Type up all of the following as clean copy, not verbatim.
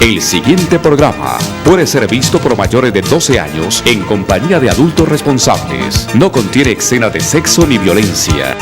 El siguiente programa puede ser visto por mayores de 12 años en compañía de adultos responsables. No contiene escena de sexo ni violencia.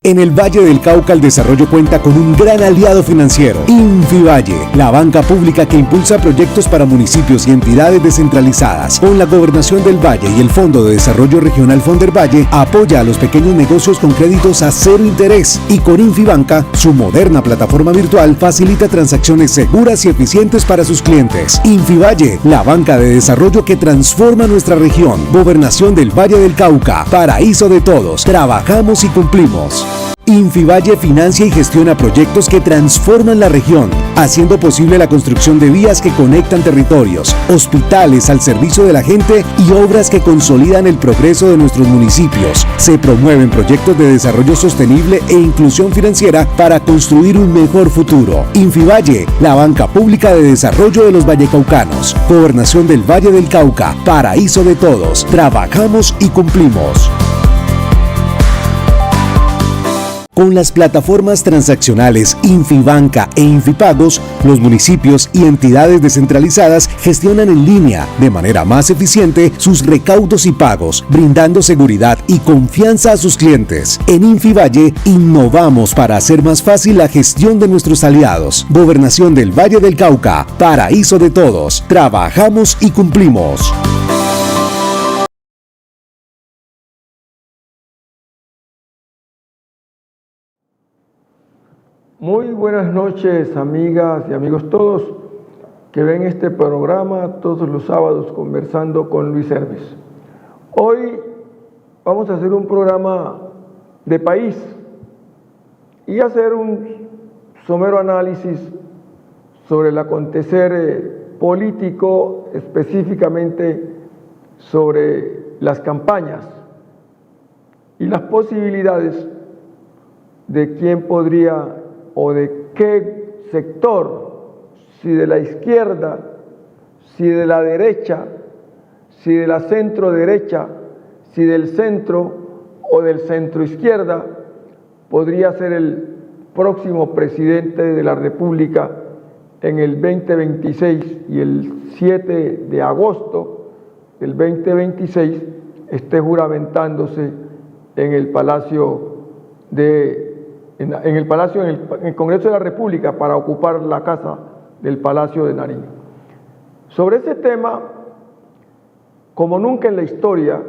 En el Valle del Cauca el desarrollo cuenta con un gran aliado financiero, Infivalle, la banca pública que impulsa proyectos para municipios y entidades descentralizadas. Con la Gobernación del Valle y el Fondo de Desarrollo Regional Fondervalle, apoya a los pequeños negocios con créditos a cero interés. Y con Infibanca, su moderna plataforma virtual, facilita transacciones seguras y eficientes para sus clientes. Infivalle, la banca de desarrollo que transforma nuestra región. Gobernación del Valle del Cauca, paraíso de todos. Trabajamos y cumplimos. Infivalle financia y gestiona proyectos que transforman la región, haciendo posible la construcción de vías que conectan territorios, hospitales al servicio de la gente y obras que consolidan el progreso de nuestros municipios. Se promueven proyectos de desarrollo sostenible e inclusión financiera para construir un mejor futuro. Infivalle, la banca pública de desarrollo de los vallecaucanos. Gobernación del Valle del Cauca, paraíso de todos. Trabajamos y cumplimos. Con las plataformas transaccionales Infibanca e Infipagos, los municipios y entidades descentralizadas gestionan en línea, de manera más eficiente, sus recaudos y pagos, brindando seguridad y confianza a sus clientes. En Infivalle, innovamos para hacer más fácil la gestión de nuestros aliados. Gobernación del Valle del Cauca, paraíso de todos. Trabajamos y cumplimos. Muy buenas noches, amigas y amigos todos que ven este programa todos los sábados conversando con Luis Hermes. Hoy vamos a hacer un programa de país y hacer un somero análisis sobre el acontecer político, específicamente sobre las campañas y las posibilidades de quién podría o de qué sector, si de la izquierda, si de la derecha, si de la centro derecha, si del centro o del centro izquierda, podría ser el próximo presidente de la República en el 2026 y el 7 de agosto del 2026 esté juramentándose en el Palacio en el Congreso de la República para ocupar la casa del Palacio de Nariño. Sobre ese tema, como nunca en la historia,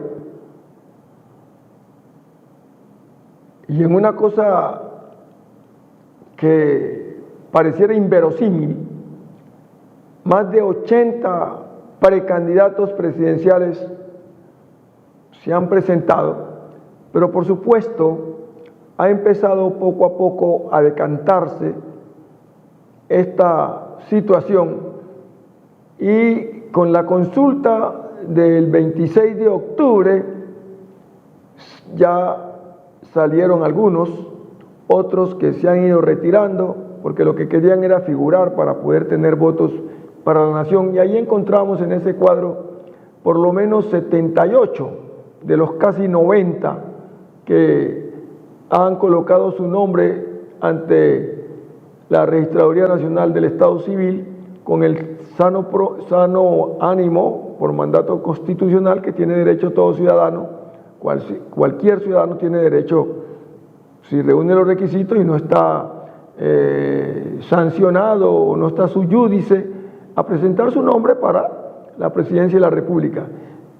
y en una cosa que pareciera inverosímil, más de 80 precandidatos presidenciales se han presentado, pero por supuesto ha empezado poco a poco a decantarse esta situación y con la consulta del 26 de octubre ya salieron algunos, otros que se han ido retirando porque lo que querían era figurar para poder tener votos para la nación, y ahí encontramos en ese cuadro por lo menos 78 de los casi 90 que han colocado su nombre ante la Registraduría Nacional del Estado Civil con el sano ánimo por mandato constitucional que tiene derecho todo ciudadano. Cualquier ciudadano tiene derecho, si reúne los requisitos y no está sancionado o no está sui judice, a presentar su nombre para la presidencia de la República.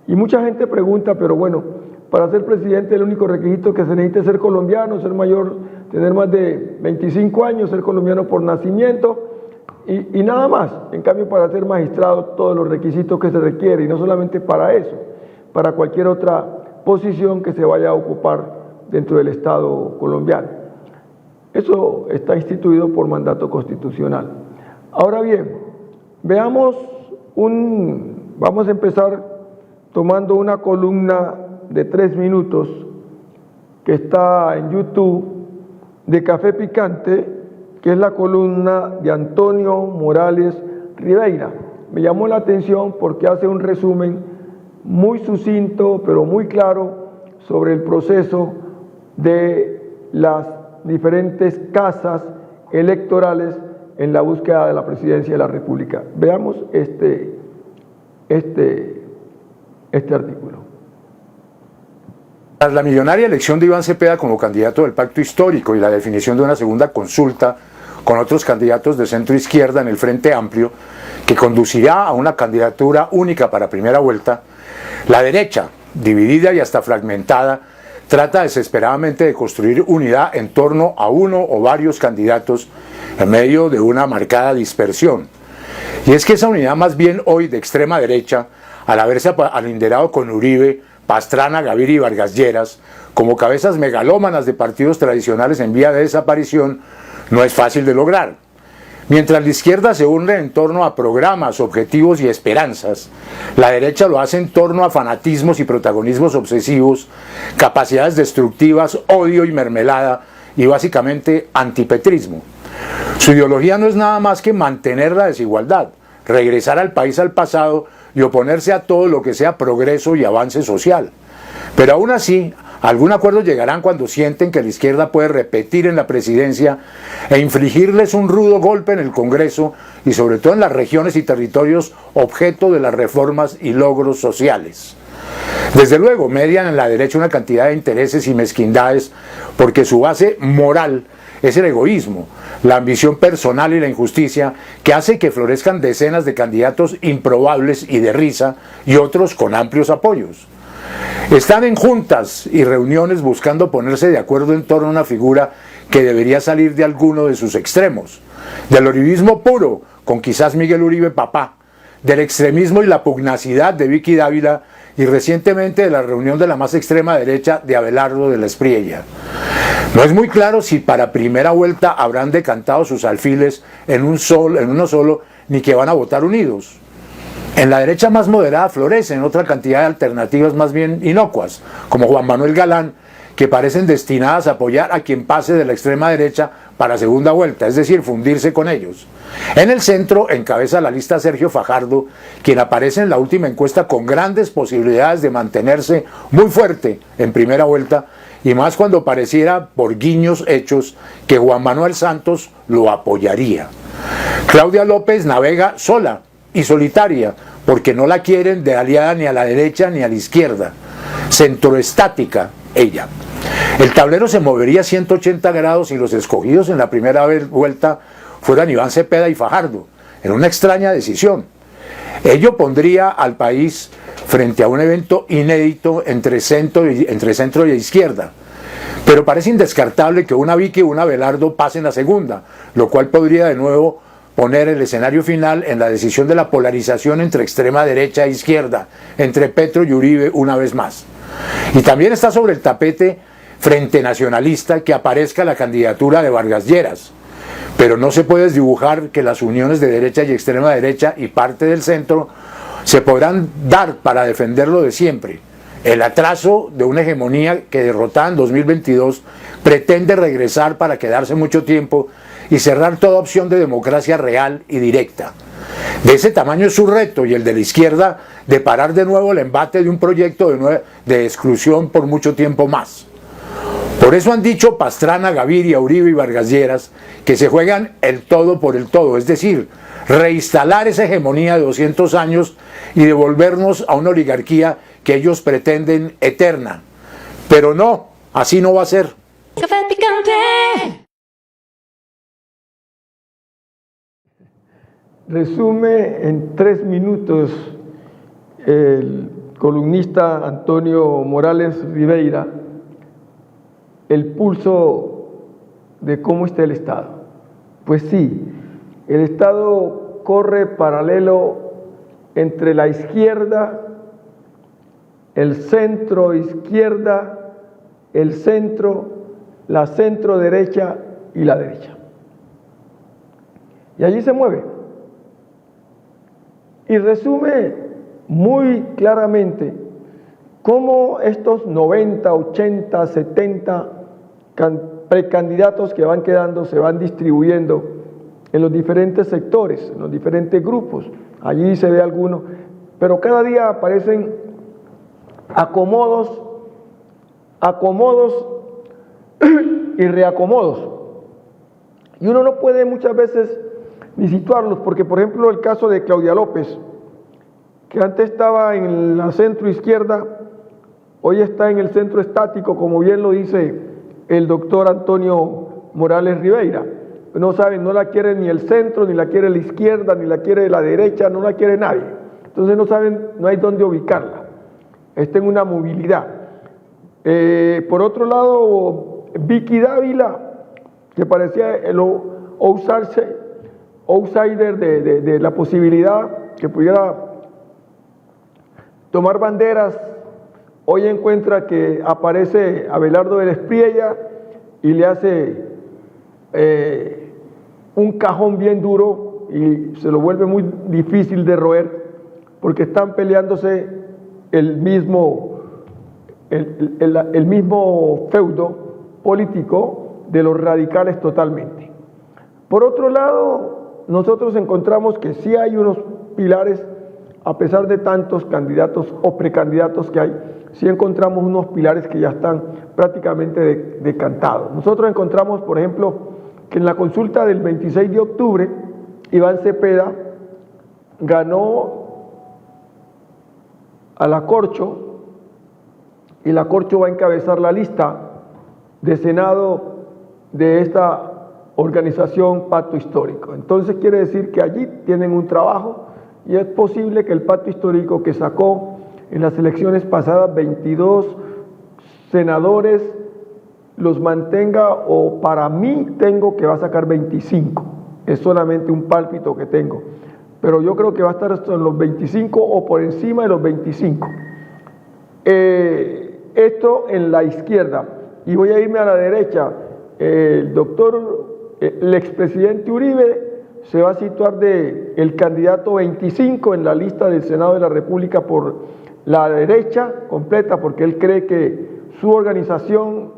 Y mucha gente pregunta, pero bueno, para ser presidente el único requisito que se necesita es ser colombiano, ser mayor, tener más de 25 años, ser colombiano por nacimiento y nada más. En cambio, para ser magistrado, todos los requisitos que se requieren, y no solamente para eso, para cualquier otra posición que se vaya a ocupar dentro del Estado colombiano. Eso está instituido por mandato constitucional. Ahora bien, vamos a empezar tomando una columna de 3 minutos que está en YouTube de Café Picante, que es la columna de Antonio Morales Ribeira. Me llamó la atención porque hace un resumen muy sucinto, pero muy claro, sobre el proceso de las diferentes casas electorales en la búsqueda de la presidencia de la República. Veamos este artículo. Tras la millonaria elección de Iván Cepeda como candidato del Pacto Histórico y la definición de una segunda consulta con otros candidatos de centro izquierda en el Frente Amplio, que conducirá a una candidatura única para primera vuelta, la derecha, dividida y hasta fragmentada, trata desesperadamente de construir unidad en torno a uno o varios candidatos en medio de una marcada dispersión. Y es que esa unidad más bien hoy de extrema derecha, al haberse alinderado con Uribe, Pastrana, Gaviria y Vargas Lleras, como cabezas megalómanas de partidos tradicionales en vía de desaparición, no es fácil de lograr. Mientras la izquierda se une en torno a programas, objetivos y esperanzas, la derecha lo hace en torno a fanatismos y protagonismos obsesivos, capacidades destructivas, odio y mermelada, y básicamente antipetrismo. Su ideología no es nada más que mantener la desigualdad, regresar al país al pasado y oponerse a todo lo que sea progreso y avance social. Pero aún así, algún acuerdo llegarán cuando sienten que la izquierda puede repetir en la presidencia e infligirles un rudo golpe en el Congreso y sobre todo en las regiones y territorios objeto de las reformas y logros sociales. Desde luego, median en la derecha una cantidad de intereses y mezquindades porque su base moral es el egoísmo, la ambición personal y la injusticia que hace que florezcan decenas de candidatos improbables y de risa y otros con amplios apoyos. Están en juntas y reuniones buscando ponerse de acuerdo en torno a una figura que debería salir de alguno de sus extremos, del uribismo puro, con quizás Miguel Uribe papá, del extremismo y la pugnacidad de Vicky Dávila y recientemente de la reunión de la más extrema derecha de Abelardo de la Espriella. No es muy claro si para primera vuelta habrán decantado sus alfiles en uno solo, ni que van a votar unidos. En la derecha más moderada florecen otra cantidad de alternativas más bien inocuas, como Juan Manuel Galán, que parecen destinadas a apoyar a quien pase de la extrema derecha para segunda vuelta, es decir, fundirse con ellos. En el centro encabeza la lista Sergio Fajardo, quien aparece en la última encuesta con grandes posibilidades de mantenerse muy fuerte en primera vuelta, y más cuando pareciera, por guiños hechos, que Juan Manuel Santos lo apoyaría. Claudia López navega sola y solitaria, porque no la quieren de aliada ni a la derecha ni a la izquierda. Centroestática ella. El tablero se movería 180 grados si los escogidos en la primera vuelta fueran Iván Cepeda y Fajardo, en una extraña decisión. Ello pondría al país frente a un evento inédito entre centro y izquierda. Pero parece indescartable que una Vicky y una Abelardo pasen a segunda, lo cual podría de nuevo poner el escenario final en la decisión de la polarización entre extrema derecha e izquierda, entre Petro y Uribe una vez más. Y también está sobre el tapete, Frente Nacionalista, que aparezca la candidatura de Vargas Lleras. Pero no se puede desdibujar que las uniones de derecha y extrema derecha y parte del centro se podrán dar para defenderlo de siempre. El atraso de una hegemonía que, derrotada en 2022, pretende regresar para quedarse mucho tiempo y cerrar toda opción de democracia real y directa. De ese tamaño es su reto y el de la izquierda de parar de nuevo el embate de un proyecto de exclusión por mucho tiempo más. Por eso han dicho Pastrana, Gaviria, Uribe y Vargas Lleras que se juegan el todo por el todo, es decir, reinstalar esa hegemonía de 200 años y devolvernos a una oligarquía que ellos pretenden eterna. Pero no, así no va a ser. Café Picante. Resume en 3 minutos el columnista Antonio Morales Ribeira el pulso de cómo está el Estado. Pues sí, el Estado corre paralelo entre la izquierda, el centro izquierda el centro, la centro derecha y la derecha. Y allí se mueve. Y resume muy claramente cómo estos 90, 80, 70 precandidatos que van quedando se van distribuyendo en los diferentes sectores, en los diferentes grupos. Allí se ve algunos, pero cada día aparecen acomodos y reacomodos. Y uno no puede muchas veces ni situarlos, porque por ejemplo el caso de Claudia López, que antes estaba en la centro izquierda, hoy está en el centro estático, como bien lo dice el doctor Antonio Morales Ribeira. No saben, no la quiere ni el centro, ni la quiere la izquierda, ni la quiere la derecha, no la quiere nadie. Entonces no saben, no hay dónde ubicarla. Está en una movilidad. Por otro lado, Vicky Dávila, que parecía el outsider de la posibilidad que pudiera tomar banderas, hoy encuentra que aparece Abelardo de la Espriella y le hace un cajón bien duro y se lo vuelve muy difícil de roer, porque están peleándose el mismo feudo político de los radicales totalmente. Por otro lado, nosotros encontramos que sí hay unos pilares, a pesar de tantos candidatos o precandidatos que hay, sí encontramos unos pilares que ya están prácticamente decantados. Nosotros encontramos, por ejemplo, que en la consulta del 26 de octubre, Iván Cepeda ganó a la Corcho, y la Corcho va a encabezar la lista de Senado de esta organización Pacto Histórico. Entonces quiere decir que allí tienen un trabajo y es posible que el Pacto Histórico que sacó en las elecciones pasadas 22 senadores los mantenga, o para mí tengo que va a sacar 25. Es solamente un pálpito que tengo, pero yo creo que va a estar en los 25 o por encima de los 25. Esto en la izquierda. Y voy a irme a la derecha. El expresidente Uribe se va a situar de el candidato 25 en la lista del Senado de la República por la derecha completa, porque él cree que su organización,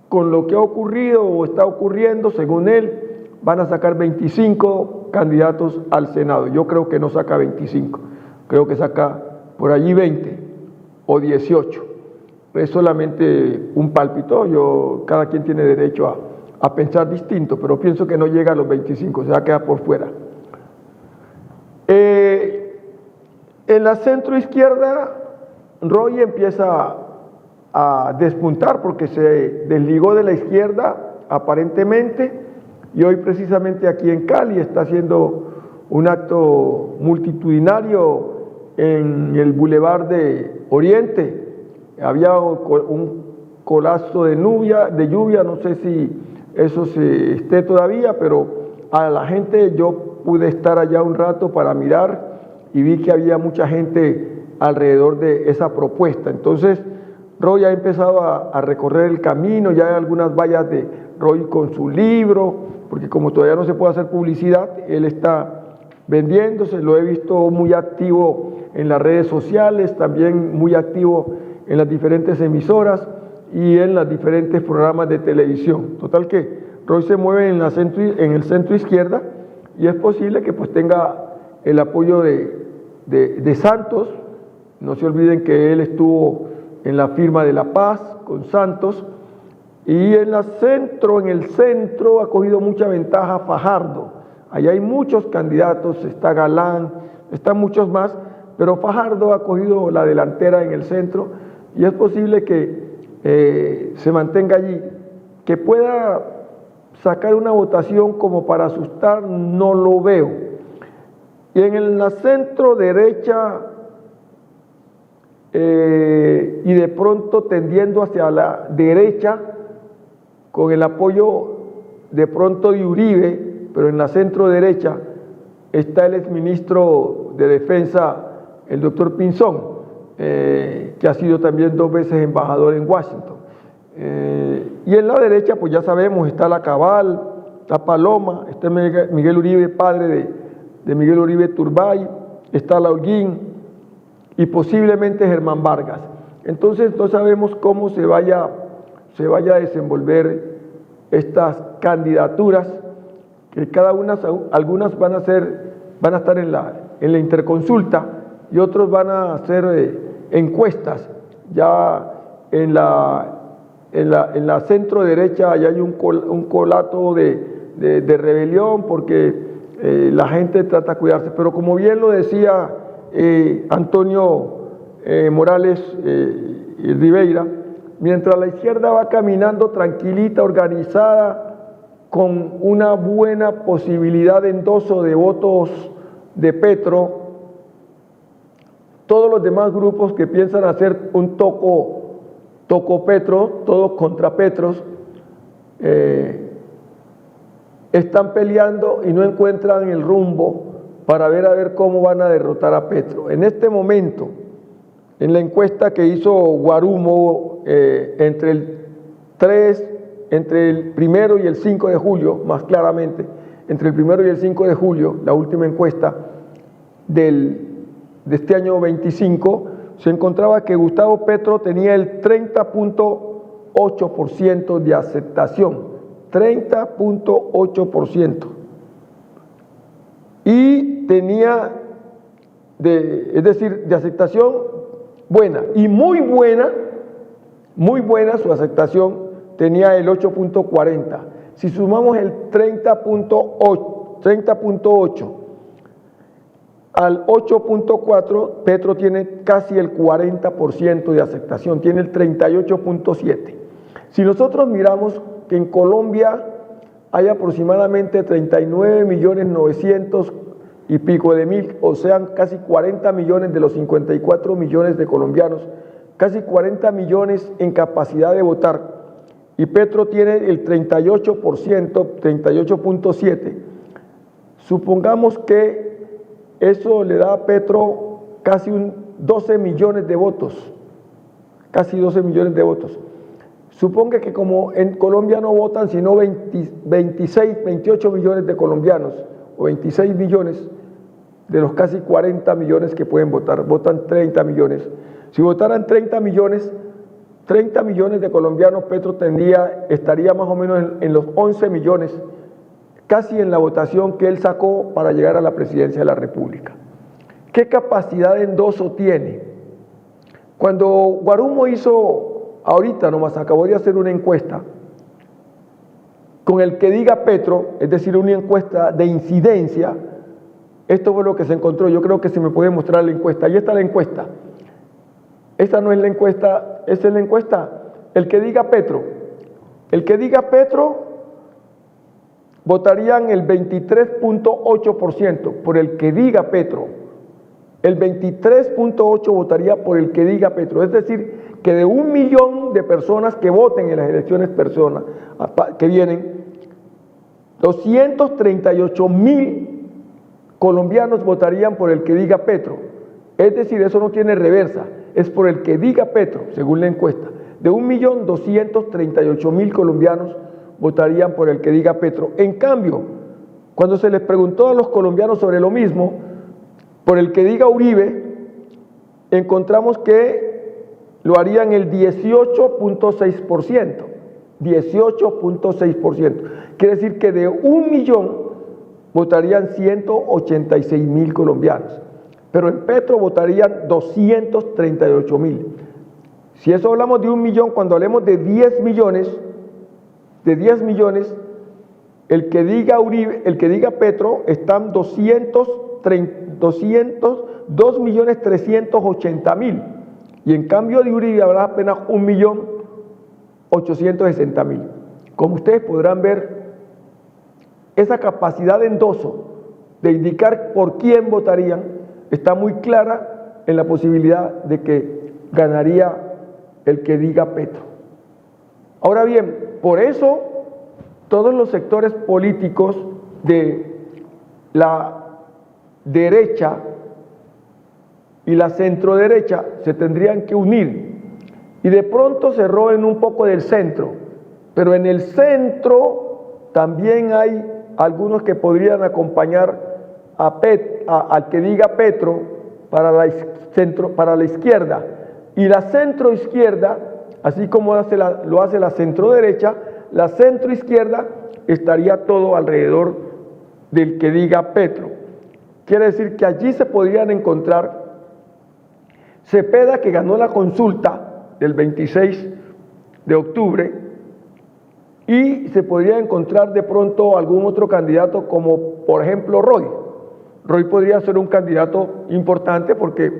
con lo que ha ocurrido o está ocurriendo, según él, van a sacar 25 candidatos al Senado. Yo creo que no saca 25, creo que saca por allí 20 o 18. Es solamente un pálpito, cada quien tiene derecho a pensar distinto, pero pienso que no llega a los 25, se va a quedar por fuera. En la centro izquierda, Roy empieza a despuntar porque se desligó de la izquierda aparentemente, y hoy precisamente aquí en Cali está haciendo un acto multitudinario en el Boulevard de Oriente. Había un colapso de lluvia, no sé si eso se esté todavía, pero a la gente, yo pude estar allá un rato para mirar y vi que había mucha gente alrededor de esa propuesta. Entonces Roy ha empezado a recorrer el camino, ya hay algunas vallas de Roy con su libro, porque como todavía no se puede hacer publicidad, él está vendiéndose, lo he visto muy activo en las redes sociales, también muy activo en las diferentes emisoras y en los diferentes programas de televisión. Total que Roy se mueve en el centro izquierda, y es posible que pues tenga el apoyo de Santos. No se olviden que él estuvo en la firma de la paz con Santos, y en el centro ha cogido mucha ventaja Fajardo. Allá hay muchos candidatos, está Galán, están muchos más, pero Fajardo ha cogido la delantera en el centro, y es posible que se mantenga allí. Que pueda sacar una votación como para asustar, no lo veo. Y en la centro derecha, y de pronto tendiendo hacia la derecha, con el apoyo de pronto de Uribe, pero en la centro derecha está el exministro de Defensa, el doctor Pinzón, que ha sido también 2 veces embajador en Washington. Y en la derecha, pues ya sabemos, está la Cabal, está Paloma, está Miguel Uribe, padre de Miguel Uribe Turbay, está la Holguín y posiblemente Germán Vargas. Entonces no sabemos cómo se vaya a desenvolver estas candidaturas, que algunas van a estar en la interconsulta y otros van a hacer encuestas. Ya en la centro derecha ya hay un colato de rebelión porque la gente trata de cuidarse, pero como bien lo decía Antonio Morales Ribeira, mientras la izquierda va caminando tranquilita, organizada, con una buena posibilidad de endoso de votos de Petro, todos los demás grupos que piensan hacer un toco Petro, todos contra Petros, están peleando y no encuentran el rumbo para ver cómo van a derrotar a Petro. En este momento, en la encuesta que hizo Guarumo entre el 1 y el 5 de julio, más claramente, entre el 1 y el 5 de julio, la última encuesta de este año 25, se encontraba que Gustavo Petro tenía el 30.8% de aceptación, 30.8%. Y tenía, es decir, de aceptación buena y muy buena su aceptación, tenía el 8.40. Si sumamos el 30.8 al 8.4, Petro tiene casi el 40% de aceptación, tiene el 38.7. Si nosotros miramos que en Colombia hay aproximadamente 39.900.000 y pico de mil, o sea, casi 40 millones de los 54 millones de colombianos, casi 40 millones en capacidad de votar, y Petro tiene el 38%, 38.7. Supongamos que eso le da a Petro casi 12 millones de votos, casi 12 millones de votos. Suponga que como en Colombia no votan sino 28 millones de colombianos, o 26 millones de los casi 40 millones que pueden votar, votan 30 millones. Si votaran 30 millones de colombianos, Petro estaría más o menos en los 11 millones, casi en la votación que él sacó para llegar a la presidencia de la República. ¿Qué capacidad de endoso tiene? Cuando Guarumo ahorita nomás acabó de hacer una encuesta con el que diga Petro, es decir, una encuesta de incidencia, esto fue lo que se encontró. Yo creo que se me puede mostrar la encuesta. Ahí está la encuesta. Esta no es la encuesta, esta es la encuesta. El que diga Petro. El que diga Petro votarían el 23.8% por el que diga Petro. El 23.8% votaría por el que diga Petro. Es decir, que de 1 millón de personas que voten en las elecciones que vienen, 238.000 colombianos votarían por el que diga Petro. Es decir, eso no tiene reversa, es por el que diga Petro, según la encuesta. De 1.238.000 colombianos votarían por el que diga Petro. En cambio, cuando se les preguntó a los colombianos sobre lo mismo, por el que diga Uribe, encontramos que lo harían el 18.6%. 18.6%. Quiere decir que de 1 millón votarían 186.000 colombianos. Pero en Petro votarían 238.000. Si eso hablamos de 1 millón, cuando hablemos de 10 millones, el que diga Uribe, el que diga Petro, están 202.380.000. Y en cambio de Uribe habrá apenas 1.860.000. Como ustedes podrán ver, esa capacidad de endoso, de indicar por quién votarían, está muy clara en la posibilidad de que ganaría el que diga Petro. Ahora bien, por eso todos los sectores políticos de la derecha y la centroderecha se tendrían que unir y de pronto cerró en un poco del centro, pero en el centro también hay algunos que podrían acompañar al que diga Petro para la izquierda, y la centro izquierda, así como lo hace la centro derecha, la centro izquierda estaría todo alrededor del que diga Petro. Quiere decir que allí se podrían encontrar Cepeda, que ganó la consulta del 26 de octubre, y se podría encontrar de pronto algún otro candidato como por ejemplo Roy. Roy podría ser un candidato importante porque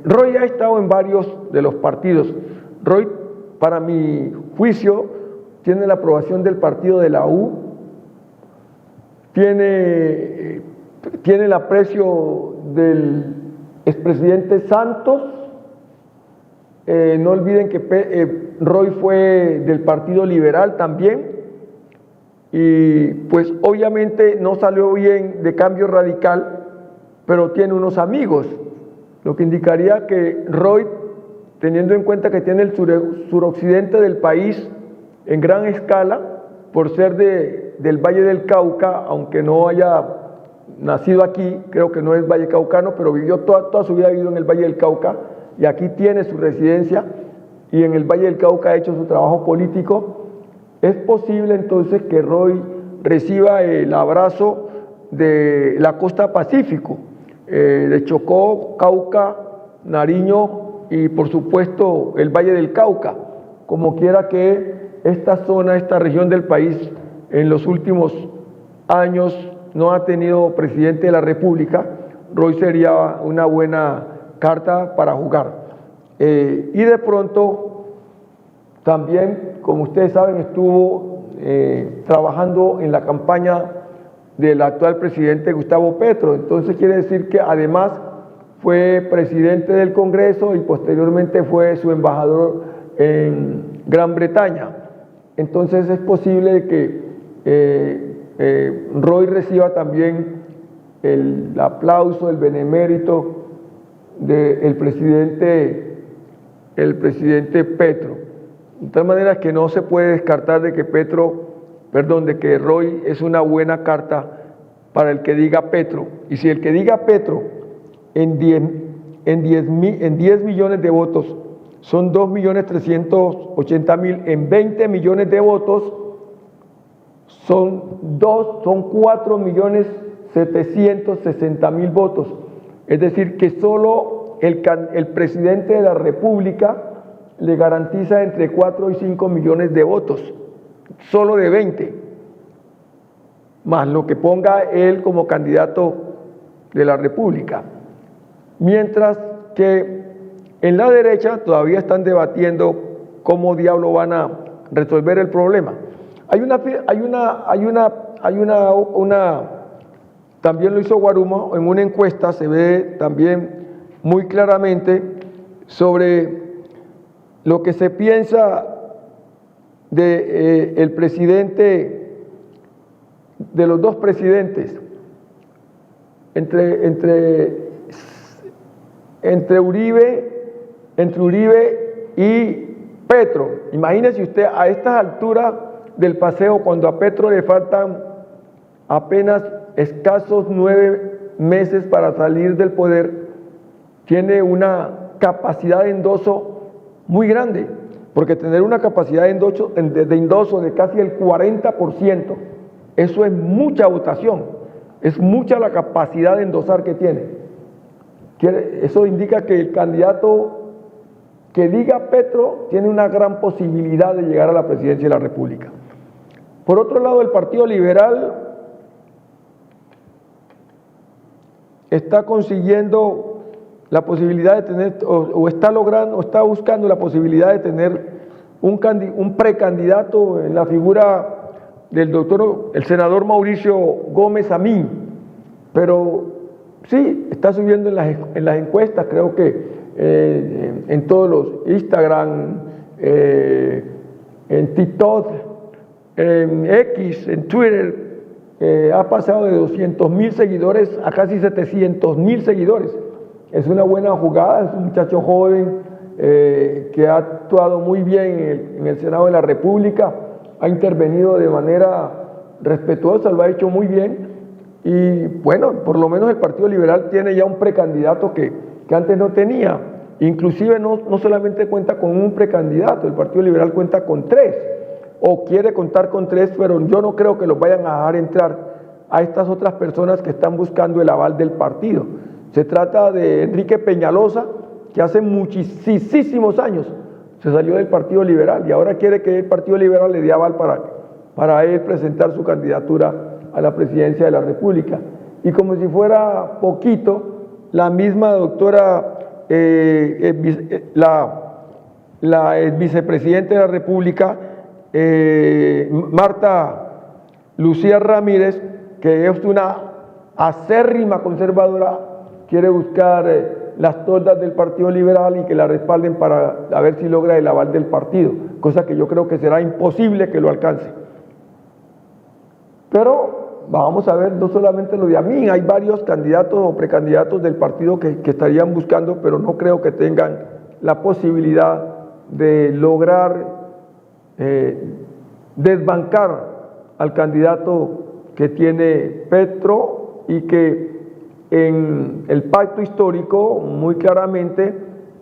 Roy ha estado en varios de los partidos. Roy, para mi juicio, tiene la aprobación del partido de la U, tiene el aprecio del expresidente Santos. No olviden que Roy fue del Partido Liberal también, y pues obviamente no salió bien de Cambio Radical, pero tiene unos amigos, lo que indicaría que Roy, teniendo en cuenta que tiene el suroccidente del país en gran escala, por ser del Valle del Cauca, aunque no haya nacido aquí, creo que no es vallecaucano, pero vivió toda su vida vivido en el Valle del Cauca, y aquí tiene su residencia, y en el Valle del Cauca ha hecho su trabajo político. Es posible entonces que Roy reciba el abrazo de la costa Pacífico, de Chocó, Cauca, Nariño y por supuesto el Valle del Cauca. Como quiera que esta zona, esta región del país en los últimos años no ha tenido presidente de la República, Roy sería una buena carta para jugar. Y de pronto también, como ustedes saben, estuvo trabajando en la campaña del actual presidente Gustavo Petro. Entonces quiere decir que además fue presidente del Congreso y posteriormente fue su embajador en Gran Bretaña. Entonces es posible que Roy reciba también el aplauso, el benemérito del presidente Petro. De tal manera que no se puede descartar de que Roy es una buena carta para el que diga Petro. Y si el que diga Petro en 10 millones de votos son 2.380.000, en 20 millones de votos son 4.760.000 votos. Es decir, que solo el presidente de la República le garantiza entre 4 y 5 millones de votos, solo de 20, más lo que ponga él como candidato de la República. Mientras que en la derecha todavía están debatiendo cómo diablo van a resolver el problema. También lo hizo Guarumo, en una encuesta se ve también muy claramente sobre lo que se piensa de el presidente, de los dos presidentes, entre Uribe y Petro. Imagínese usted a estas alturas del paseo, cuando a Petro le faltan apenas escasos 9 meses para salir del poder, tiene una capacidad de endoso muy grande, porque tener una capacidad de endoso de casi el 40%, eso es mucha votación, es mucha la capacidad de endosar que tiene. Eso indica que el candidato que diga Petro tiene una gran posibilidad de llegar a la presidencia de la República. Por otro lado, el Partido Liberal está consiguiendo la posibilidad de tener, o está buscando la posibilidad de tener un precandidato en la figura del el senador Mauricio Gómez Amín, pero sí, está subiendo en las encuestas, creo que en todos los Instagram, en TikTok, en X, en Twitter, ha pasado de 200.000 seguidores a casi 700.000 seguidores. Es una buena jugada, es un muchacho joven que ha actuado muy bien en el Senado de la República, ha intervenido de manera respetuosa, lo ha hecho muy bien, y bueno, por lo menos el Partido Liberal tiene ya un precandidato que antes no tenía. Inclusive no solamente cuenta con un precandidato, el Partido Liberal cuenta con 3, o quiere contar con 3, pero yo no creo que los vayan a dejar entrar a estas otras personas que están buscando el aval del partido. Se trata de Enrique Peñalosa, que hace muchísimos años se salió del Partido Liberal y ahora quiere que el Partido Liberal le dé aval para él presentar su candidatura a la presidencia de la República. Y como si fuera poquito, la misma doctora, la vicepresidenta de la República, Marta Lucía Ramírez, que es una acérrima conservadora, quiere buscar las toldas del Partido Liberal y que la respalden para a ver si logra el aval del partido, cosa que yo creo que será imposible que lo alcance. Pero vamos a ver, no solamente lo de Amin, hay varios candidatos o precandidatos del partido que estarían buscando, pero no creo que tengan la posibilidad de lograr desbancar al candidato que tiene Petro y que en el pacto histórico muy claramente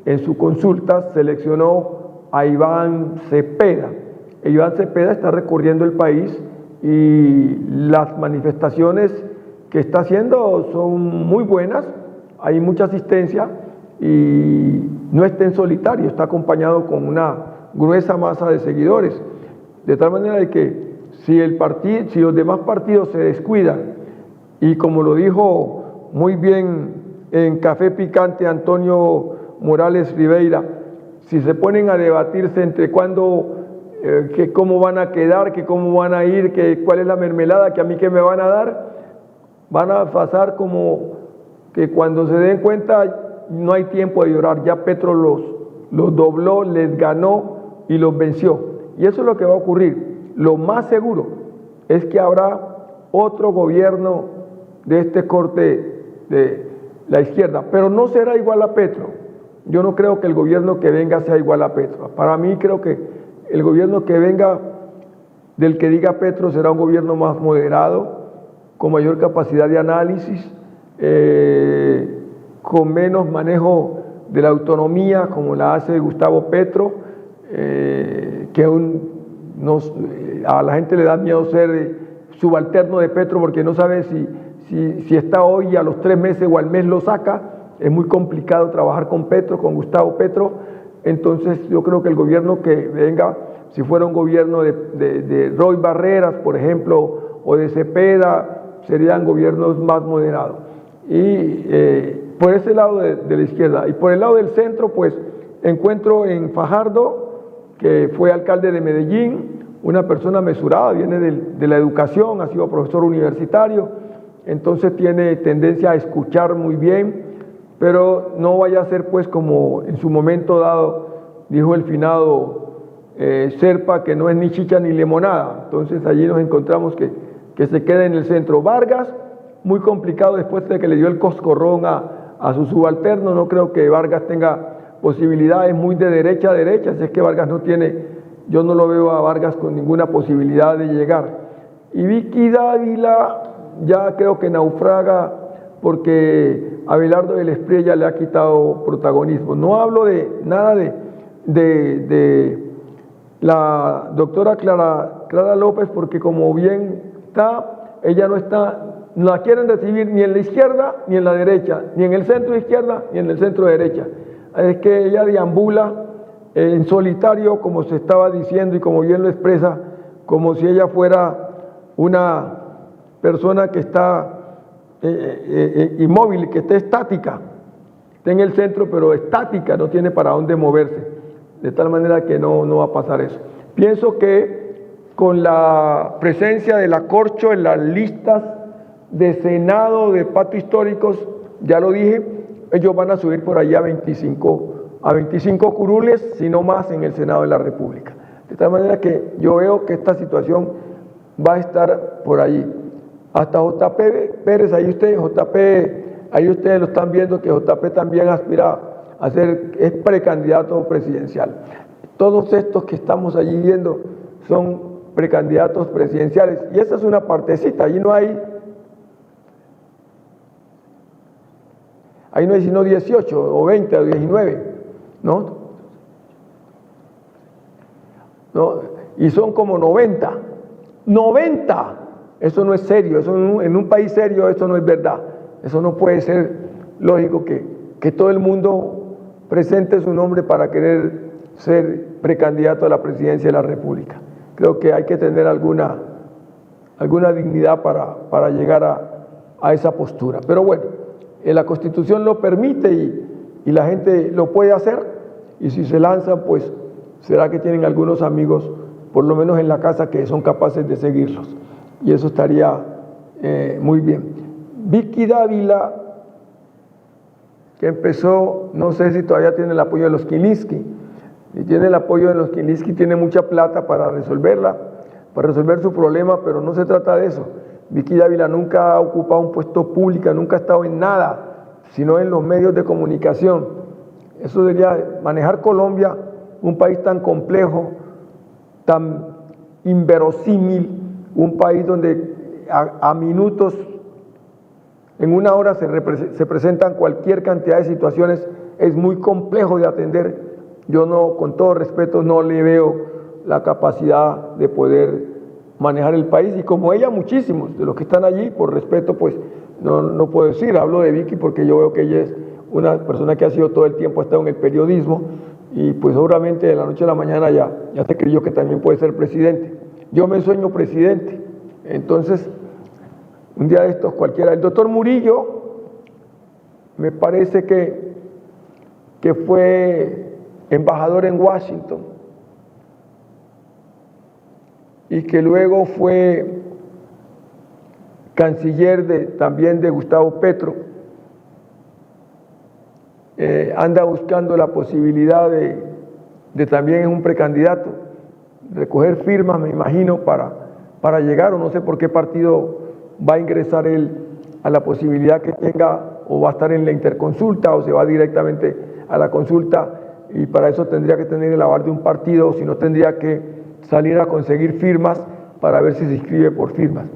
en su consulta seleccionó a Iván Cepeda. Iván Cepeda está recorriendo el país y las manifestaciones que está haciendo son muy buenas, hay mucha asistencia y no está en solitario, está acompañado con una gruesa masa de seguidores, de tal manera de que si los demás partidos se descuidan y como lo dijo muy bien en Café Picante Antonio Morales Ribeira, si se ponen a debatirse entre cuándo, que cómo van a quedar, que cómo van a ir, que cuál es la mermelada, que a mí qué me van a dar, van a pasar como que cuando se den cuenta no hay tiempo de llorar, ya Petro los dobló, les ganó y los venció. Y eso es lo que va a ocurrir. Lo más seguro es que habrá otro gobierno de este corte de la izquierda, pero no será igual a Petro. Yo no creo que el gobierno que venga sea igual a Petro. Para mí creo que el gobierno que venga del que diga Petro será un gobierno más moderado, con mayor capacidad de análisis, con menos manejo de la autonomía como la hace Gustavo Petro, que a la gente le da miedo ser subalterno de Petro porque no sabe si está hoy y a los 3 meses o al mes lo saca. Es muy complicado trabajar con Petro, con Gustavo Petro. Entonces yo creo que el gobierno que venga, si fuera un gobierno de Roy Barreras, por ejemplo, o de Cepeda, serían gobiernos más moderados. Y por ese lado de la izquierda. Y por el lado del centro, pues encuentro en Fajardo, que fue alcalde de Medellín, una persona mesurada, viene de la educación, ha sido profesor universitario, entonces tiene tendencia a escuchar muy bien, pero no vaya a ser pues como en su momento dado dijo el finado Serpa, que no es ni chicha ni limonada. Entonces allí nos encontramos que se queda en el centro. Vargas, muy complicado después de que le dio el coscorrón a su subalterno, no creo que Vargas tenga posibilidades, muy de derecha a derecha, si es que Vargas no tiene, yo no lo veo a Vargas con ninguna posibilidad de llegar. Y Vicky Dávila ya creo que naufraga porque Abelardo del Espriella le ha quitado protagonismo. No hablo de nada de la doctora Clara López, porque como bien está, ella no la quieren recibir ni en la izquierda ni en la derecha, ni en el centro izquierda ni en el centro derecha. Es que ella deambula en solitario, como se estaba diciendo y como bien lo expresa, como si ella fuera una persona que está inmóvil, que esté estática, está en el centro pero estática, no tiene para dónde moverse, de tal manera que no va a pasar eso. Pienso que con la presencia de la Corcho en las listas de Senado de pactos históricos, ya lo dije, ellos van a subir por allá a 25 curules, si no más, en el Senado de la República. De tal manera que yo veo que esta situación va a estar por allí. Hasta JP Pérez, ahí ustedes lo están viendo, que JP también aspira es precandidato presidencial. Todos estos que estamos allí viendo son precandidatos presidenciales y esa es una partecita, allí no hay sino 18 o 20 o 19, ¿no? Y son como 90. ¡90! Eso no es serio, eso en un país serio eso no es verdad. Eso no puede ser lógico que todo el mundo presente su nombre para querer ser precandidato a la presidencia de la República. Creo que hay que tener alguna dignidad para llegar a esa postura. Pero bueno, la Constitución lo permite y la gente lo puede hacer, y si se lanzan, pues será que tienen algunos amigos, por lo menos en la casa, que son capaces de seguirlos, y eso estaría muy bien. Vicky Dávila, que empezó, no sé si todavía tiene el apoyo de los Kilinski, y tiene el apoyo de los Kilinski, tiene mucha plata para resolver su problema, pero no se trata de eso. Vicky Dávila nunca ha ocupado un puesto público, nunca ha estado en nada, sino en los medios de comunicación. Eso debería manejar Colombia, un país tan complejo, tan inverosímil, un país donde a minutos, en una hora se presentan cualquier cantidad de situaciones, es muy complejo de atender. Yo no, con todo respeto, no le veo la capacidad de poder manejar el país, y como ella, muchísimos de los que están allí, por respeto, pues no puedo decir, hablo de Vicky porque yo veo que ella es una persona que ha sido todo el tiempo, ha estado en el periodismo, y pues seguramente de la noche a la mañana ya se creyó que también puede ser presidente. Yo me sueño presidente, entonces un día de estos cualquiera. El doctor Murillo, me parece que fue embajador en Washington, y que luego fue canciller también de Gustavo Petro. Anda buscando la posibilidad de también es un precandidato, recoger firmas, me imagino, para llegar, o no sé por qué partido va a ingresar él a la posibilidad que tenga, o va a estar en la interconsulta, o se va directamente a la consulta, y para eso tendría que tener el aval de un partido, o si no tendría que salir a conseguir firmas para ver si se inscribe por firmas.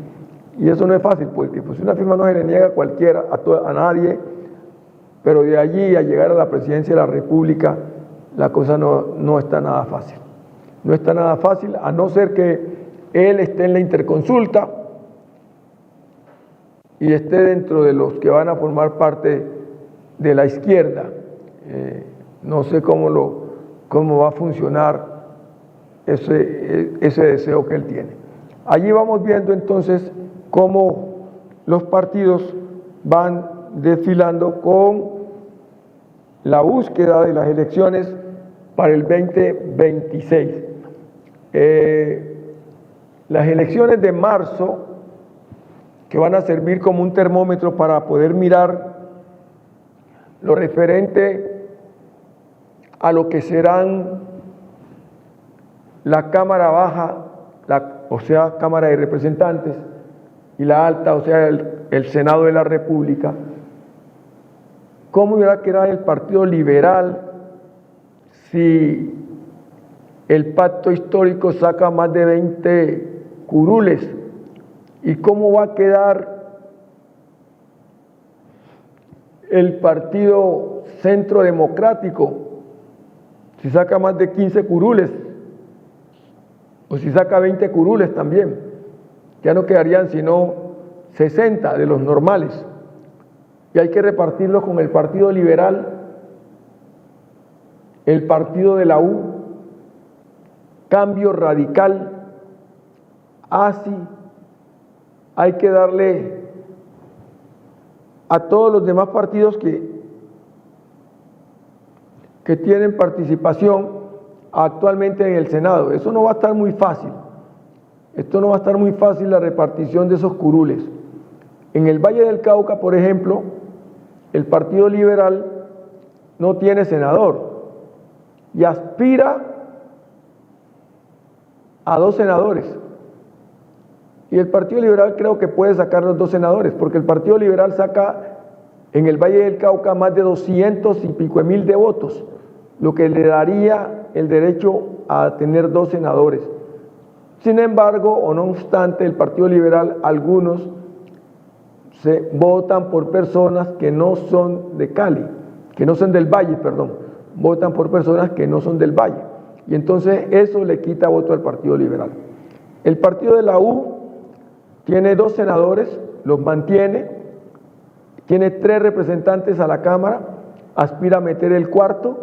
Y eso no es fácil, porque pues una firma no se le niega a cualquiera, a nadie, pero de allí a llegar a la presidencia de la República, la cosa no está nada fácil. No está nada fácil, a no ser que él esté en la interconsulta y esté dentro de los que van a formar parte de la izquierda. No sé cómo va a funcionar ese deseo que él tiene. Allí vamos viendo entonces cómo los partidos van desfilando con la búsqueda de las elecciones para el 2026. Las elecciones de marzo, que van a servir como un termómetro para poder mirar lo referente a lo que serán la Cámara Baja, o sea, Cámara de Representantes, y la Alta, o sea, el Senado de la República. ¿Cómo irá a quedar el Partido Liberal si el pacto histórico saca más de 20 curules? ¿Y cómo va a quedar el Partido Centro Democrático si saca más de 15 curules? O si saca 20 curules también, ya no quedarían sino 60 de los normales. Y hay que repartirlos con el Partido Liberal, el Partido de la U, Cambio Radical, ASI. Hay que darle a todos los demás partidos que tienen participación actualmente en el Senado. Eso no va a estar muy fácil. Esto no va a estar muy fácil, la repartición de esos curules. En el Valle del Cauca, por ejemplo, el Partido Liberal no tiene senador y aspira a 2 senadores. Y el Partido Liberal creo que puede sacar los 2 senadores, porque el Partido Liberal saca en el Valle del Cauca más de 200 y pico mil de votos, lo que le daría el derecho a tener 2 senadores. Sin embargo, o no obstante, el Partido Liberal, algunos se votan por personas que no son de Cali, que no son del Valle, perdón, votan por personas que no son del Valle. Y entonces eso le quita voto al Partido Liberal. El partido de la U tiene 2 senadores, los mantiene, tiene 3 representantes a la Cámara, aspira a meter el 4º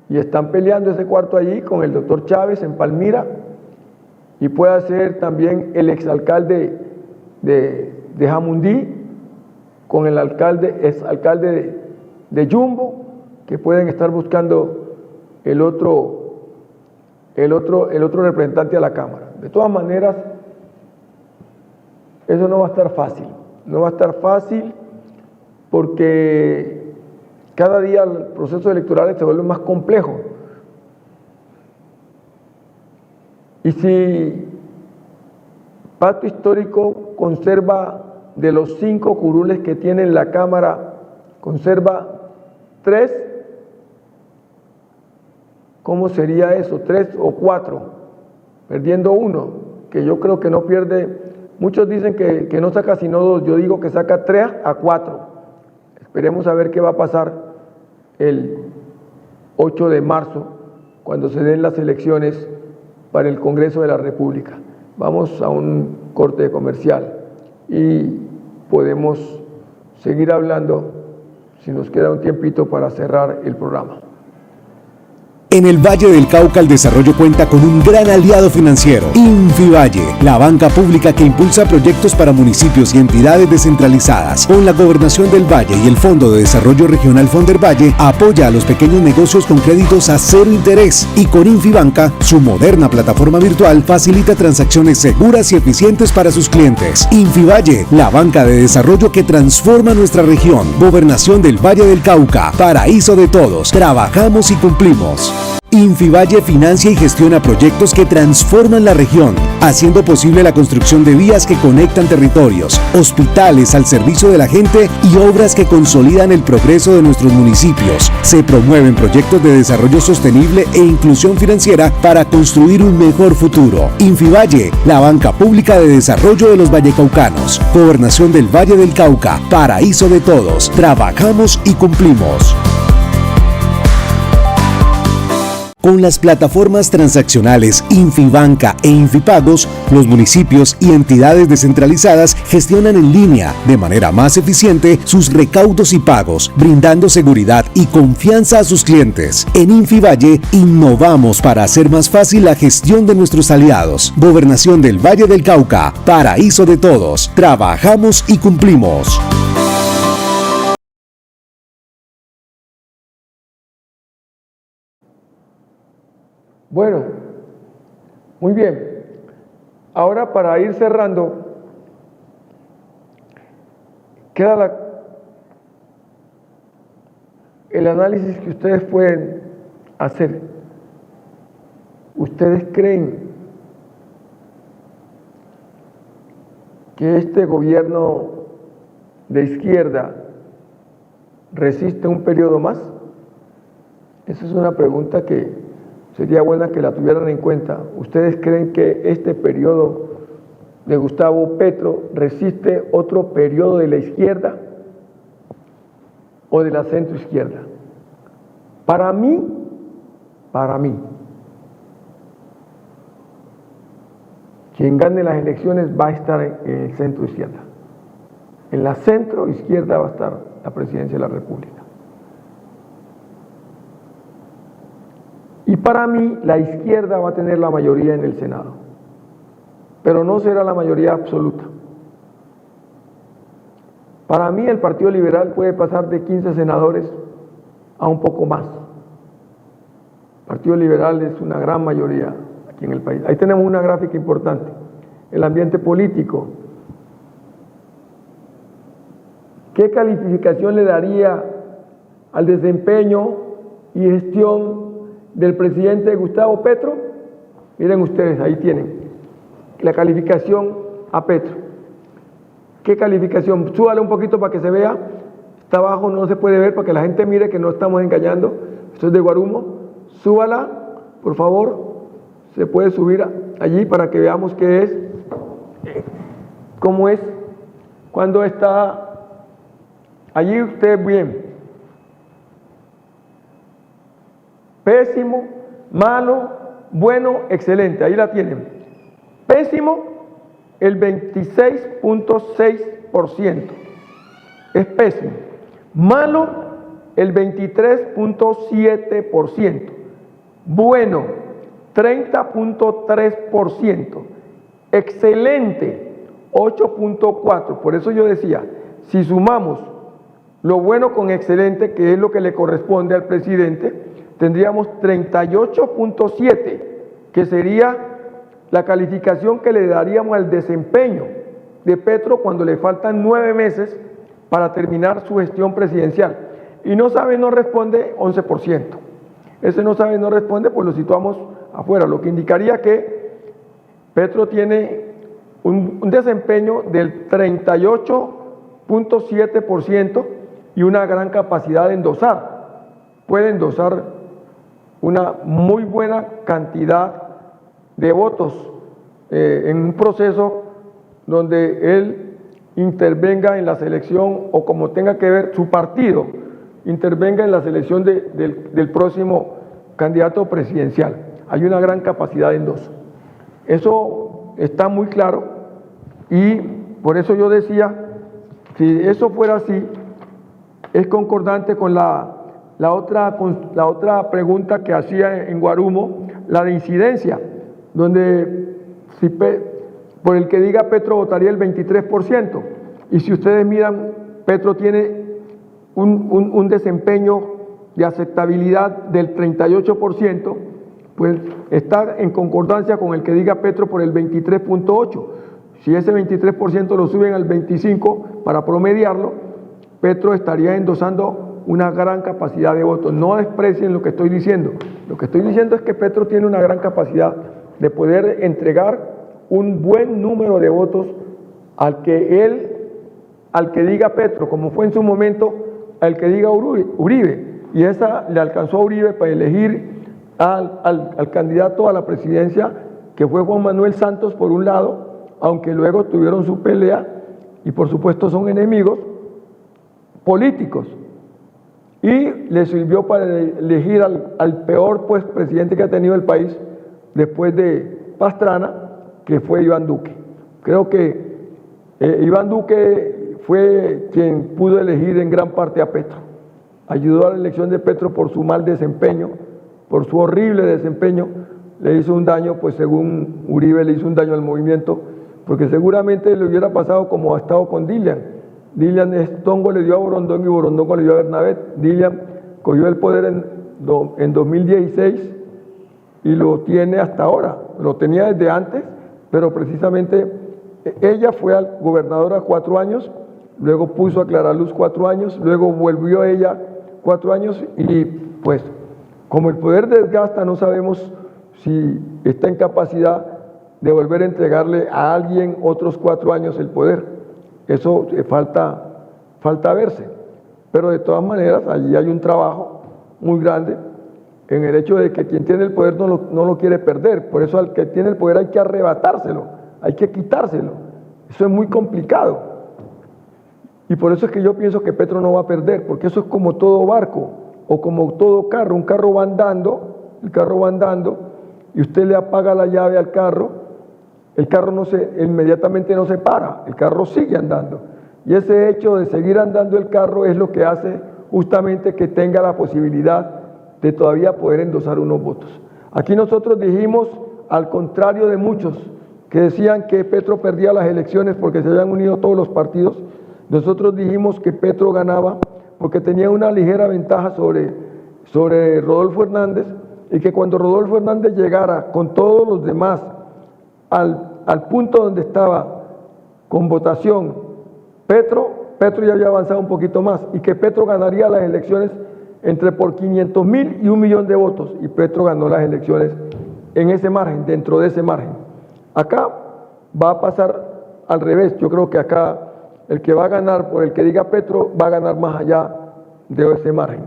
y están peleando ese 4º allí con el doctor Chávez en Palmira, y puede ser también el exalcalde de Jamundí con el exalcalde de Yumbo, que pueden estar buscando el otro representante a la Cámara. De todas maneras, eso no va a estar fácil, no va a estar fácil porque cada día el proceso electoral se vuelve más complejo. Y si Pacto Histórico conserva, de los 5 curules que tiene en la Cámara, conserva 3, ¿cómo sería eso? 3 o 4, perdiendo 1, que yo creo que no pierde. Muchos dicen que no saca sino 2, yo digo que saca 3 a 4. Esperemos a ver qué va a pasar el 8 de marzo, cuando se den las elecciones para el Congreso de la República. Vamos a un corte comercial y podemos seguir hablando si nos queda un tiempito para cerrar el programa. En el Valle del Cauca el desarrollo cuenta con un gran aliado financiero, Infivalle, la banca pública que impulsa proyectos para municipios y entidades descentralizadas. Con la Gobernación del Valle y el Fondo de Desarrollo Regional Fondervalle, apoya a los pequeños negocios con créditos a 0 interés, y con Infibanca, su moderna plataforma virtual, facilita transacciones seguras y eficientes para sus clientes. Infivalle, la banca de desarrollo que transforma nuestra región. Gobernación del Valle del Cauca, paraíso de todos. Trabajamos y cumplimos. Infivalle financia y gestiona proyectos que transforman la región, haciendo posible la construcción de vías que conectan territorios, hospitales al servicio de la gente y obras que consolidan el progreso de nuestros municipios. Se promueven proyectos de desarrollo sostenible e inclusión financiera para construir un mejor futuro. Infivalle, la banca pública de desarrollo de los vallecaucanos. Gobernación del Valle del Cauca, paraíso de todos. Trabajamos y cumplimos. Con las plataformas transaccionales Infibanca e Infipagos, los municipios y entidades descentralizadas gestionan en línea, de manera más eficiente, sus recaudos y pagos, brindando seguridad y confianza a sus clientes. En Infivalle, innovamos para hacer más fácil la gestión de nuestros aliados. Gobernación del Valle del Cauca, paraíso de todos. Trabajamos y cumplimos. Bueno, muy bien. Ahora, para ir cerrando, queda el análisis que ustedes pueden hacer. ¿Ustedes creen que este gobierno de izquierda resiste un periodo más? Esa es una pregunta que sería buena que la tuvieran en cuenta. ¿Ustedes creen que este periodo de Gustavo Petro resiste otro periodo de la izquierda o de la centroizquierda? Para mí, quien gane las elecciones va a estar en el centroizquierda. En la centroizquierda va a estar la presidencia de la República. Y para mí, la izquierda va a tener la mayoría en el Senado, pero no será la mayoría absoluta. Para mí, el Partido Liberal puede pasar de 15 senadores a un poco más. El Partido Liberal es una gran mayoría aquí en el país. Ahí tenemos una gráfica importante. El ambiente político. ¿Qué calificación le daría al desempeño y gestión del presidente Gustavo Petro? Miren ustedes, ahí tienen la calificación a Petro. ¿Qué calificación? Súbale un poquito para que se vea. Está abajo, no se puede ver para que la gente mire que no estamos engañando. Esto es de Guarumo. Súbala, por favor. Se puede subir allí para que veamos qué es, cómo es, cuando está allí usted bien. Pésimo, malo, bueno, excelente. Ahí la tienen. Pésimo, el 26.6%. Es pésimo. Malo, el 23.7%. Bueno, 30.3%. Excelente, 8.4%. Por eso yo decía, si sumamos lo bueno con excelente, que es lo que le corresponde al presidente, tendríamos 38.7%, que sería la calificación que le daríamos al desempeño de Petro cuando le faltan 9 meses para terminar su gestión presidencial. Y no sabe, no responde 11%. Ese no sabe, no responde, pues lo situamos afuera, lo que indicaría que Petro tiene un desempeño del 38.7% y una gran capacidad de endosar. Puede endosar una muy buena cantidad de votos en un proceso donde él intervenga en la selección o como tenga que ver su partido, intervenga en la selección del próximo candidato presidencial. Hay una gran capacidad de endoso. Eso está muy claro y por eso yo decía, si eso fuera así, es concordante con la otra pregunta que hacía en Guarumo, la de incidencia, donde si por el que diga Petro votaría el 23%, y si ustedes miran, Petro tiene un desempeño de aceptabilidad del 38%, pues está en concordancia con el que diga Petro por el 23.8%. Si ese 23% lo suben al 25% para promediarlo, Petro estaría endosando una gran capacidad de votos. No desprecien lo que estoy diciendo. Lo que estoy diciendo es que Petro tiene una gran capacidad de poder entregar un buen número de votos al que diga Petro, como fue en su momento al que diga Uribe. Y esa le alcanzó a Uribe para elegir al candidato a la presidencia, que fue Juan Manuel Santos por un lado, aunque luego tuvieron su pelea y por supuesto son enemigos políticos. Y le sirvió para elegir al peor presidente que ha tenido el país después de Pastrana, que fue Iván Duque. Creo que Iván Duque fue quien pudo elegir en gran parte a Petro. Ayudó a la elección de Petro por su mal desempeño, por su horrible desempeño. Le hizo un daño, pues según Uribe le hizo un daño al movimiento, porque seguramente le hubiera pasado como ha estado con Dilian. Dilian Estongo le dio a Borondongo y Borondongo le dio a Bernabé. Dilian cogió el poder en 2016 y lo tiene hasta ahora. Lo tenía desde antes, pero precisamente ella fue gobernadora 4 años, luego puso a Clara Luz 4 años, luego volvió ella 4 años y pues como el poder desgasta, no sabemos si está en capacidad de volver a entregarle a alguien otros 4 años el poder. Eso falta verse. Pero de todas maneras, allí hay un trabajo muy grande en el hecho de que quien tiene el poder no lo quiere perder. Por eso al que tiene el poder hay que arrebatárselo, hay que quitárselo. Eso es muy complicado. Y por eso es que yo pienso que Petro no va a perder, porque eso es como todo barco o como todo carro. Un carro va andando, el carro va andando y usted le apaga la llave al carro, el carro inmediatamente no se para, el carro sigue andando. Y ese hecho de seguir andando el carro es lo que hace justamente que tenga la posibilidad de todavía poder endosar unos votos. Aquí nosotros dijimos, al contrario de muchos que decían que Petro perdía las elecciones porque se habían unido todos los partidos, nosotros dijimos que Petro ganaba porque tenía una ligera ventaja sobre Rodolfo Hernández, y que cuando Rodolfo Hernández llegara con todos los demás al punto donde estaba con votación Petro ya había avanzado un poquito más, y que Petro ganaría las elecciones entre por 500,000 y 1 millón de votos, y Petro ganó las elecciones en ese margen, dentro de ese margen. Acá va a pasar al revés. Yo creo que acá el que va a ganar por el que diga Petro va a ganar más allá de ese margen,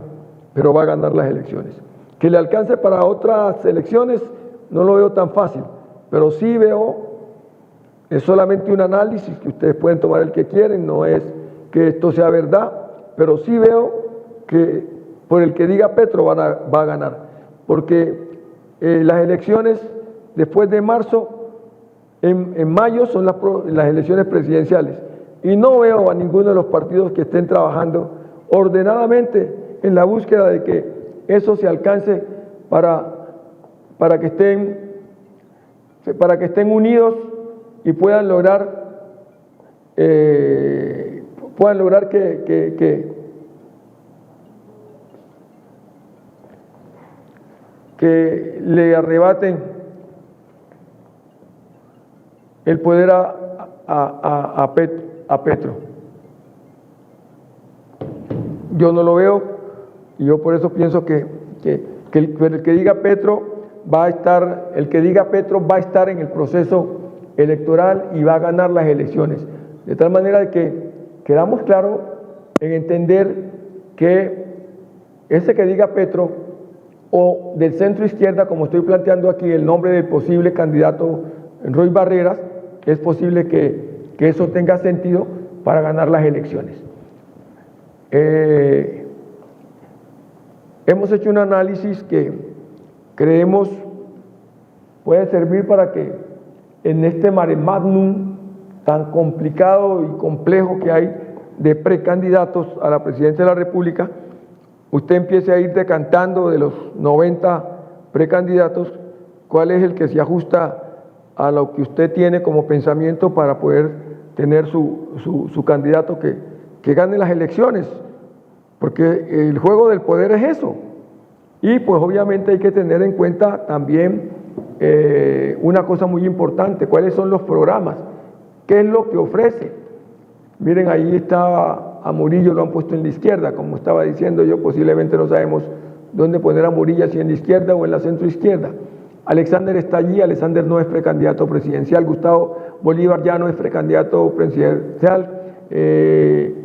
pero va a ganar las elecciones. Que le alcance para otras elecciones no lo veo tan fácil, pero sí veo, es solamente un análisis que ustedes pueden tomar el que quieren, no es que esto sea verdad, pero sí veo que por el que diga Petro va a ganar, porque las elecciones después de marzo, en mayo son las elecciones presidenciales, y no veo a ninguno de los partidos que estén trabajando ordenadamente en la búsqueda de que eso se alcance para que estén unidos y puedan lograr que le arrebaten el poder a Petro. Yo no lo veo, y yo por eso pienso que el que diga Petro va a estar, en el proceso electoral y va a ganar las elecciones. De tal manera que quedamos claros en entender que ese que diga Petro o del centro izquierda, como estoy planteando aquí el nombre del posible candidato Roy Barreras, es posible que eso tenga sentido para ganar las elecciones. Hemos hecho un análisis que creemos puede servir para que en este mare magnum tan complicado y complejo que hay de precandidatos a la presidencia de la República, usted empiece a ir decantando de los 90 precandidatos cuál es el que se ajusta a lo que usted tiene como pensamiento para poder tener su candidato que gane las elecciones, porque el juego del poder es eso. Y pues obviamente hay que tener en cuenta también una cosa muy importante: cuáles son los programas, qué es lo que ofrece. Miren, ahí está a Murillo, lo han puesto en la izquierda, como estaba diciendo yo, posiblemente no sabemos dónde poner a Murillo, si en la izquierda o en la centro izquierda. Alexander está allí, Alexander no es precandidato presidencial, Gustavo Bolívar ya no es precandidato presidencial,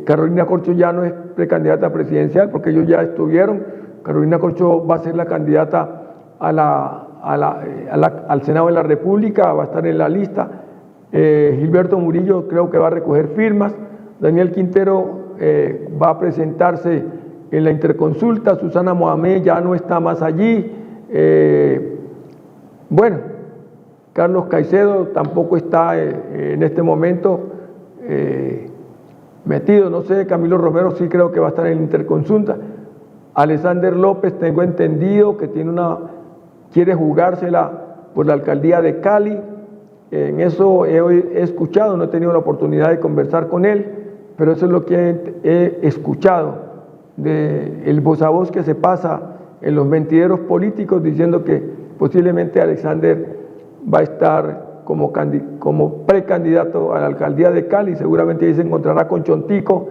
Carolina Corcho ya no es precandidata presidencial porque ellos ya estuvieron. Carolina Corcho va a ser la candidata al Senado de la República, va a estar en la lista. Gilberto Murillo creo que va a recoger firmas. Daniel Quintero va a presentarse en la interconsulta. Susana Mohamed ya no está más allí. Bueno, Carlos Caicedo tampoco está en este momento metido, no sé. Camilo Romero sí creo que va a estar en la interconsulta. Alexander López, tengo entendido que quiere jugársela por la alcaldía de Cali. En eso he escuchado, no he tenido la oportunidad de conversar con él, pero eso es lo que he escuchado del voz a voz que se pasa en los mentideros políticos, diciendo que posiblemente Alexander va a estar como precandidato a la alcaldía de Cali. Seguramente ahí se encontrará con Chontico,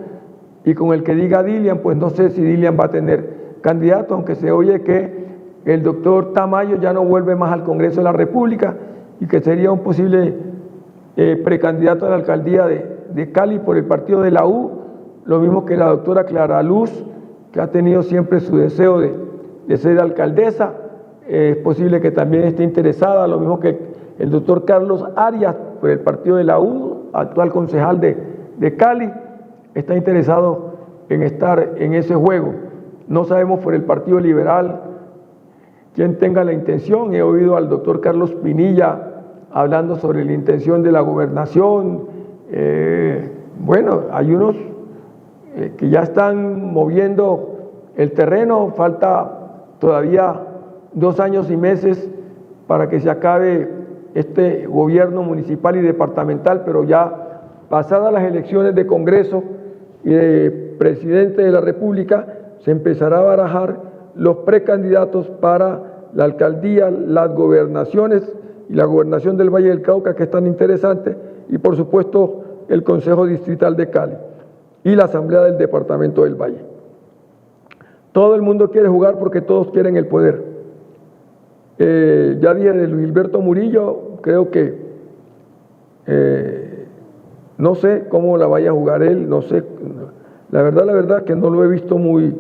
y con el que diga Dilian, pues no sé si Dilian va a tener candidato, aunque se oye que el doctor Tamayo ya no vuelve más al Congreso de la República y que sería un posible precandidato a la alcaldía de Cali por el partido de la U, lo mismo que la doctora Clara Luz, que ha tenido siempre su deseo de ser alcaldesa. Es posible que también esté interesada, lo mismo que el doctor Carlos Arias por el partido de la U, actual concejal de Cali, está interesado en estar en ese juego. No sabemos por el Partido Liberal quién tenga la intención. He oído al doctor Carlos Pinilla hablando sobre la intención de la gobernación. Bueno, hay unos que ya están moviendo el terreno. Falta todavía 2 años y meses para que se acabe este gobierno municipal y departamental, pero ya pasadas las elecciones de Congreso y de presidente de la República, se empezará a barajar los precandidatos para la alcaldía, las gobernaciones y la gobernación del Valle del Cauca, que es tan interesante, y por supuesto el Consejo Distrital de Cali y la Asamblea del Departamento del Valle. Todo el mundo quiere jugar porque todos quieren el poder. Ya dije de Luis Gilberto Murillo, creo que No sé cómo la vaya a jugar él, no sé. La verdad que no lo he visto muy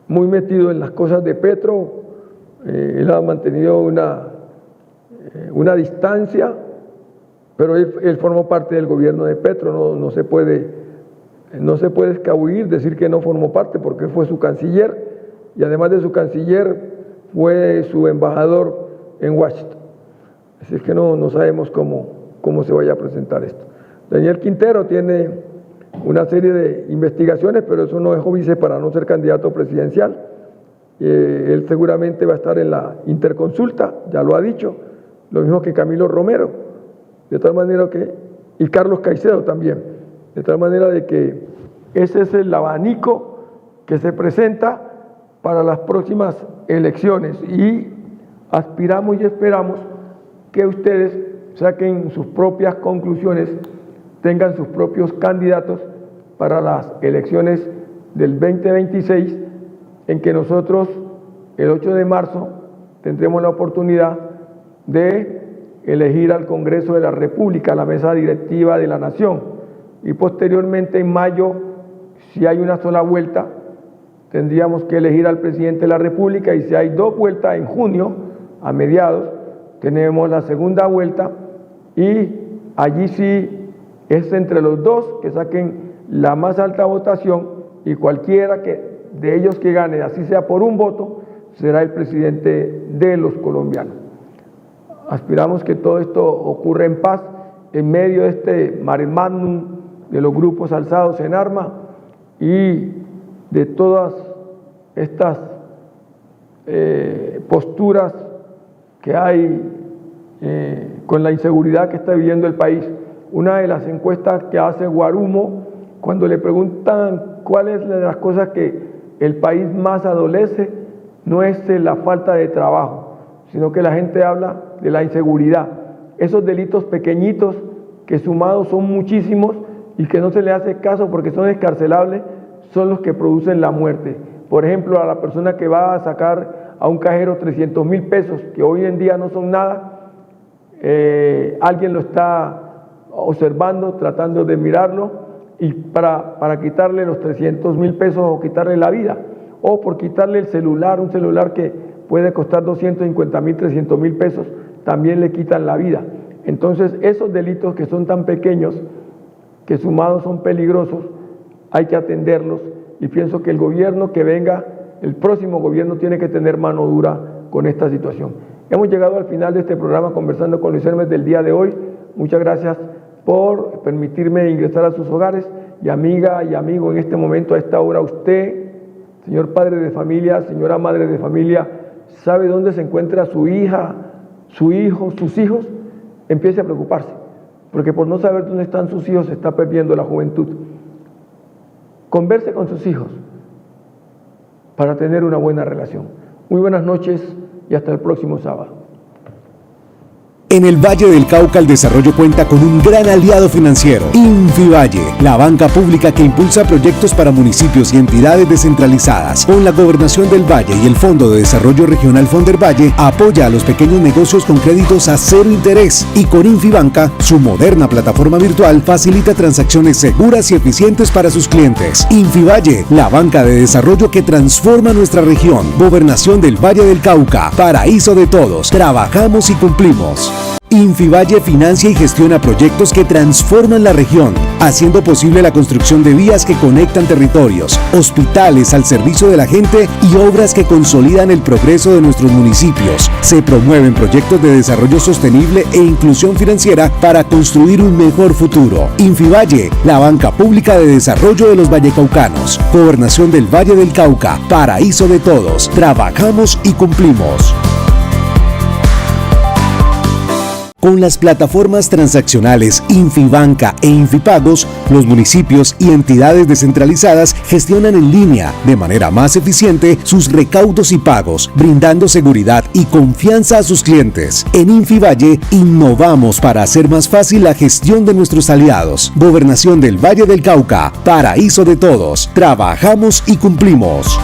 metido en las cosas de Petro. Él ha mantenido una distancia, pero él formó parte del gobierno de Petro, no se puede escabullir, decir que no formó parte, porque fue su canciller, y además de su canciller fue su embajador en Washington. Así es que no sabemos cómo se vaya a presentar esto. Daniel Quintero tiene una serie de investigaciones, pero eso no es óbice para no ser candidato presidencial. Él seguramente va a estar en la interconsulta, ya lo ha dicho, lo mismo que Camilo Romero, de tal manera y Carlos Caicedo también, de tal manera de que ese es el abanico que se presenta para las próximas elecciones, y aspiramos y esperamos que ustedes saquen sus propias conclusiones, tengan sus propios candidatos para las elecciones del 2026, en que nosotros el 8 de marzo tendremos la oportunidad de elegir al Congreso de la República, a la mesa directiva de la Nación, y posteriormente en mayo, si hay una sola vuelta, tendríamos que elegir al presidente de la República, y si hay dos vueltas en junio, a mediados, tenemos la segunda vuelta, y allí sí es entre los dos que saquen la más alta votación, y cualquiera de ellos que gane, así sea por un voto, será el presidente de los colombianos. Aspiramos que todo esto ocurra en paz, en medio de este mare magnum de los grupos alzados en arma y de todas estas posturas que hay con la inseguridad que está viviendo el país. Una de las encuestas que hace Guarumo, cuando le preguntan cuál es de las cosas que el país más adolece, no es la falta de trabajo, sino que la gente habla de la inseguridad. Esos delitos pequeñitos que sumados son muchísimos y que no se le hace caso porque son escarcelables, son los que producen la muerte. Por ejemplo, a la persona que va a sacar a un cajero 300,000 pesos, que hoy en día no son nada, alguien lo está observando, tratando de mirarlo, y para quitarle los 300,000 pesos o quitarle la vida, o por quitarle el celular, un celular que puede costar 250,000, 300,000 pesos, también le quitan la vida. Entonces, esos delitos que son tan pequeños, que sumados son peligrosos, hay que atenderlos, y pienso que el gobierno que venga, el próximo gobierno, tiene que tener mano dura con esta situación. Hemos llegado al final de este programa conversando con Luis Hermes del día de hoy. Muchas gracias por permitirme ingresar a sus hogares, y amiga y amigo, en este momento, a esta hora, usted, señor padre de familia, señora madre de familia, ¿sabe dónde se encuentra su hija, su hijo, sus hijos? Empiece a preocuparse, porque por no saber dónde están sus hijos se está perdiendo la juventud. Converse con sus hijos para tener una buena relación. Muy buenas noches y hasta el próximo sábado. En el Valle del Cauca el desarrollo cuenta con un gran aliado financiero, Infivalle, la banca pública que impulsa proyectos para municipios y entidades descentralizadas. Con la Gobernación del Valle y el Fondo de Desarrollo Regional Fondervalle, apoya a los pequeños negocios con créditos a cero interés, y con Infibanca, su moderna plataforma virtual, facilita transacciones seguras y eficientes para sus clientes. Infivalle, la banca de desarrollo que transforma nuestra región. Gobernación del Valle del Cauca, paraíso de todos. Trabajamos y cumplimos. Infivalle financia y gestiona proyectos que transforman la región, haciendo posible la construcción de vías que conectan territorios, hospitales al servicio de la gente y obras que consolidan el progreso de nuestros municipios. Se promueven proyectos de desarrollo sostenible e inclusión financiera para construir un mejor futuro. Infivalle, la banca pública de desarrollo de los vallecaucanos. Gobernación del Valle del Cauca, paraíso de todos. Trabajamos y cumplimos. Con las plataformas transaccionales Infibanca e Infipagos, los municipios y entidades descentralizadas gestionan en línea, de manera más eficiente, sus recaudos y pagos, brindando seguridad y confianza a sus clientes. En Infivalle, innovamos para hacer más fácil la gestión de nuestros aliados. Gobernación del Valle del Cauca, paraíso de todos. Trabajamos y cumplimos.